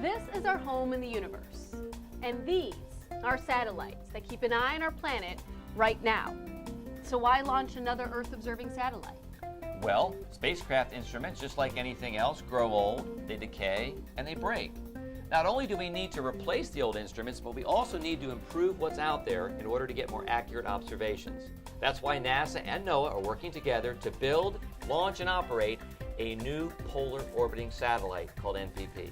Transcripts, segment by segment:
This is our home in the universe, and these are satellites that keep an eye on our planet right now. So why launch another Earth-observing satellite? Well, spacecraft instruments, just like anything else, grow old, they decay, and they break. Not only do we need to replace the old instruments, but we also need to improve what's out there in order to get more accurate observations. That's why NASA and NOAA are working together to build, launch, and operate a new polar orbiting satellite called NPP.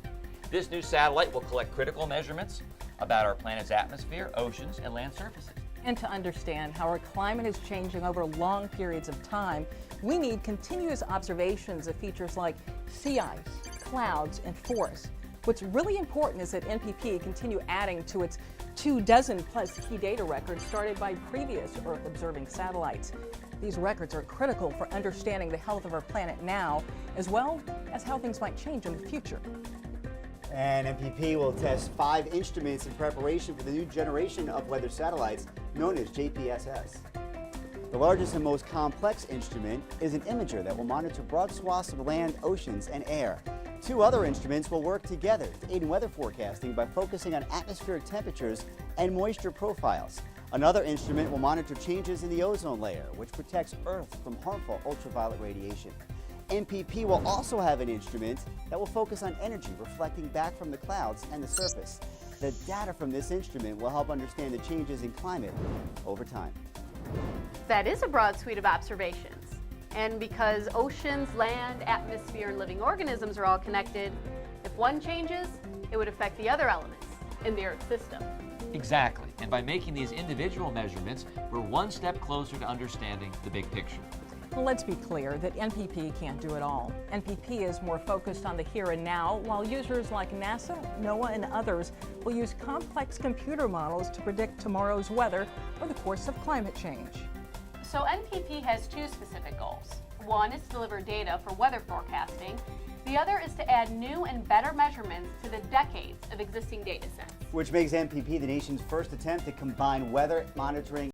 This new satellite will collect critical measurements about our planet's atmosphere, oceans, and land surfaces. And to understand how our climate is changing over long periods of time, we need continuous observations of features like sea ice, clouds, and forests. What's really important is that NPP continue adding to its 24+ key data records started by previous Earth-observing satellites. These records are critical for understanding the health of our planet now, as well as how things might change in the future. And NPP will test 5 instruments in preparation for the new generation of weather satellites known as JPSS. The largest and most complex instrument is an imager that will monitor broad swaths of land, oceans, and air. 2 other instruments will work together to aid in weather forecasting by focusing on atmospheric temperatures and moisture profiles. Another instrument will monitor changes in the ozone layer, which protects Earth from harmful ultraviolet radiation. NPP will also have an instrument that will focus on energy reflecting back from the clouds and the surface. The data from this instrument will help understand the changes in climate over time. That is a broad suite of observations. And because oceans, land, atmosphere, and living organisms are all connected, if one changes, it would affect the other elements in the Earth system. Exactly, and by making these individual measurements, we're one step closer to understanding the big picture. Well, let's be clear that NPP can't do it all. NPP is more focused on the here and now, while users like NASA, NOAA, and others will use complex computer models to predict tomorrow's weather or the course of climate change. So NPP has 2 specific goals. One is to deliver data for weather forecasting. The other is to add new and better measurements to the decades of existing data sets. Which makes NPP the nation's first attempt to combine weather monitoring